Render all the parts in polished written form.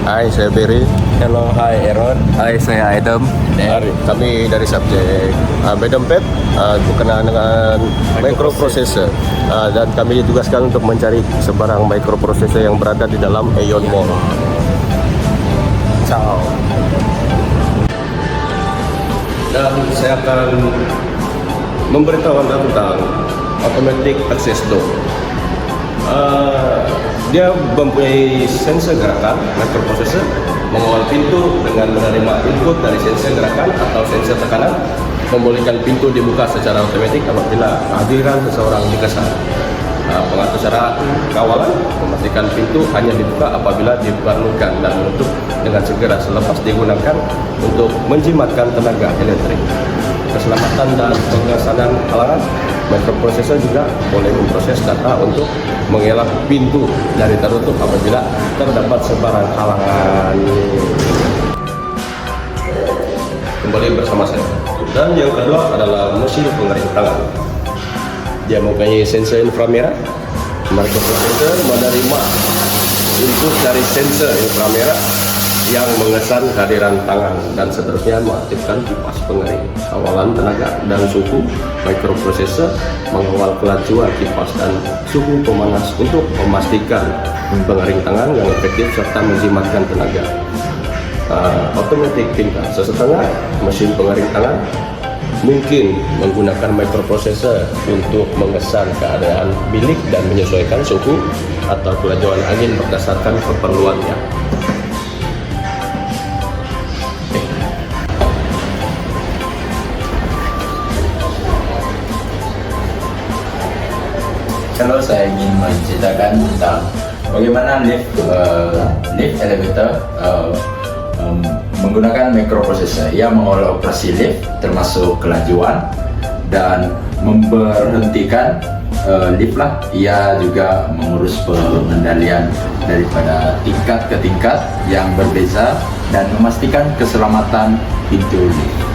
Hai, saya Berry. Hello, hi Aaron. Hai, saya Adam. Kami dari subjek Bedem Pep berkenaan dengan microprocessor dan kami ditugaskan untuk mencari sebarang microprocessor yang berada di dalam Aeon Mall. Ciao. Dan saya akan memberitahu Anda tentang automatic access door. Dia mempunyai sensor gerakan microprocessor mengawal pintu dengan menerima input dari sensor gerakan atau sensor tekanan, membolehkan pintu dibuka secara otomatis apabila kehadiran seseorang dikesan. Pengatur cara kawalan memastikan pintu hanya dibuka apabila diperlukan dan menutup dengan segera selepas digunakan untuk menjimatkan tenaga elektrik. Keselamatan dan pengesanan halangan, microprocessor juga boleh memproses data untuk mengelak pintu dari tertutup apabila terdapat sebarang halangan. Kembali bersama saya. Dan yang kedua adalah mesin pengering tangan. Dia mempunyai sensor inframerah. Microprocessor menerima input dari sensor inframerah yang mengesan kehadiran tangan dan seterusnya mengaktifkan kipas pengering, kawalan tenaga dan suhu. Microprocessor mengawal kelajuan kipas dan suhu pemanas untuk memastikan pengering tangan yang efektif serta menjimatkan tenaga. Automatic tingkat sesetengah mesin pengering tangan mungkin menggunakan microprocessor untuk mengesan keadaan bilik dan menyesuaikan suhu atau kelajuan angin berdasarkan keperluannya. Kalau saya ingin menceritakan tentang bagaimana lift elevator menggunakan microprocessor. Ia mengawal operasi lift termasuk kelajuan dan memberhentikan lift lah. Ia juga mengurus pengendalian daripada tingkat ke tingkat yang berbeza dan memastikan keselamatan pintu lift.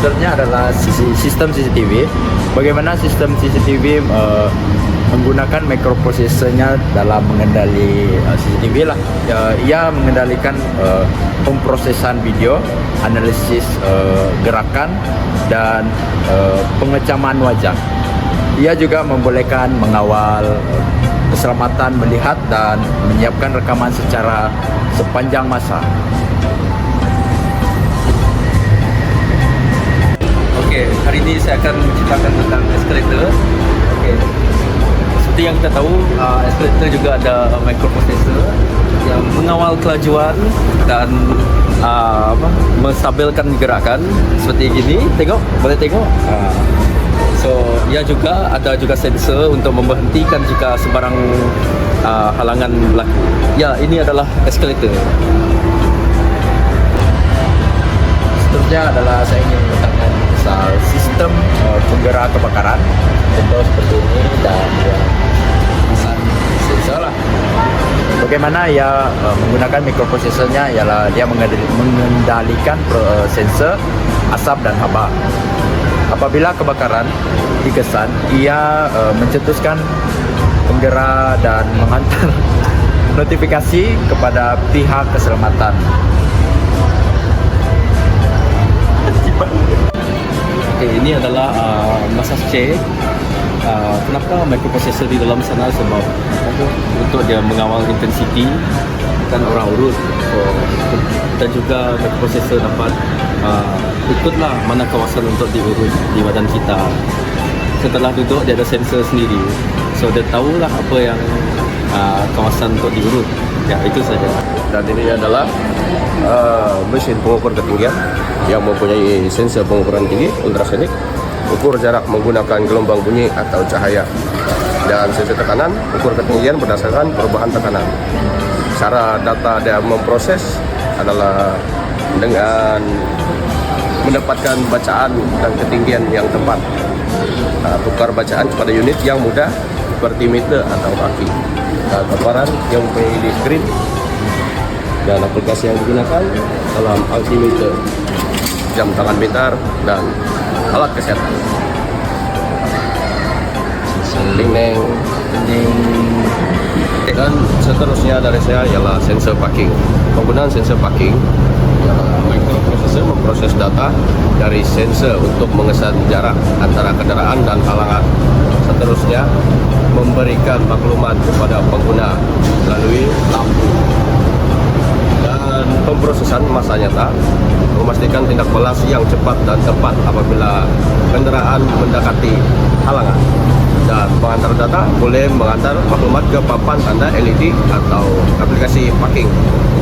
Sebenarnya adalah sistem CCTV. Bagaimana sistem CCTV menggunakan microprocessornya dalam mengendali CCTV lah. Ia mengendalikan pemrosesan video, analisis gerakan dan pengecaman wajah. Ia juga membolehkan mengawal keselamatan melihat dan menyiapkan rekaman secara sepanjang masa. Oke, hari ini saya akan menceritakan tentang escalator. Oke, seperti yang kita tahu, escalator juga ada microprocessor yang mengawal kelajuan dan menstabilkan gerakan seperti gini. Tengok, boleh tengok. So, ia juga ada sensor untuk memberhentikan jika sebarang halangan berlaku. Ya, ini adalah escalator. Seterusnya adalah saya ingin menetapkan sistem penggerak kebakaran, contoh seperti ini, dan pasang sensor lah. Bagaimana ia menggunakan microprocessornya ialah dia mengendalikan sensor asap dan haba. Apabila kebakaran dikesan, ia mencetuskan penggerak dan menghantar notifikasi kepada pihak keselamatan. Okay, ini adalah massage chair. Kenapa microprocessor di dalam sana? Sebab untuk dia mengawal intensiti kan orang urut. Dan juga microprocessor dapat ikutlah mana kawasan untuk diurut di badan kita. Setelah duduk dia ada sensor sendiri, so dia tahulah apa yang kawasan untuk diurut. Ya, itu saja. Dan ini adalah mesin pengukur ketinggian yang mempunyai sensor pengukuran tinggi ultrasonik, ukur jarak menggunakan gelombang bunyi atau cahaya, dan sensor tekanan, ukur ketinggian berdasarkan perubahan tekanan. Cara data dia memproses adalah dengan mendapatkan bacaan dan ketinggian yang tepat. Tukar bacaan kepada unit yang mudah seperti meter atau kaki. Paparan yang mempunyai di screen dan aplikasi yang digunakan dalam altimeter, jam tangan pintar, dan alat kesehatan. Neng. Dan seterusnya dari saya ialah sensor parking. Penggunaan sensor parking ialah microprocessor memproses data dari sensor untuk mengesan jarak antara kendaraan dan halangan. Seterusnya memberikan maklumat kepada pengguna melalui lampu. Dan pemprosesan masa nyata memastikan tindak balas yang cepat dan tepat apabila kendaraan mendekati halangan. Dan pengantar data boleh mengantar maklumat ke papan tanda LED atau aplikasi parking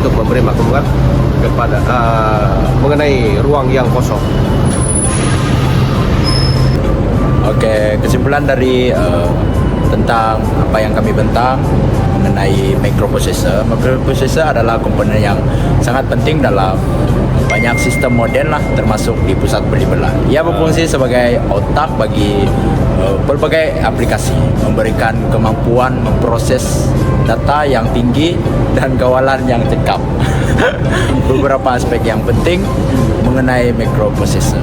untuk memberi maklumat kepada mengenai ruang yang kosong. Oke, kesimpulan dari tentang apa yang kami bentang mengenai microprocessor. Microprocessor adalah komponen yang sangat penting dalam banyak sistem modern lah, termasuk di pusat pelibelan. Ia berfungsi sebagai otak bagi berbagai aplikasi, memberikan kemampuan memproses data yang tinggi dan kawalan yang cekap. Beberapa aspek yang penting mengenai microprocessor.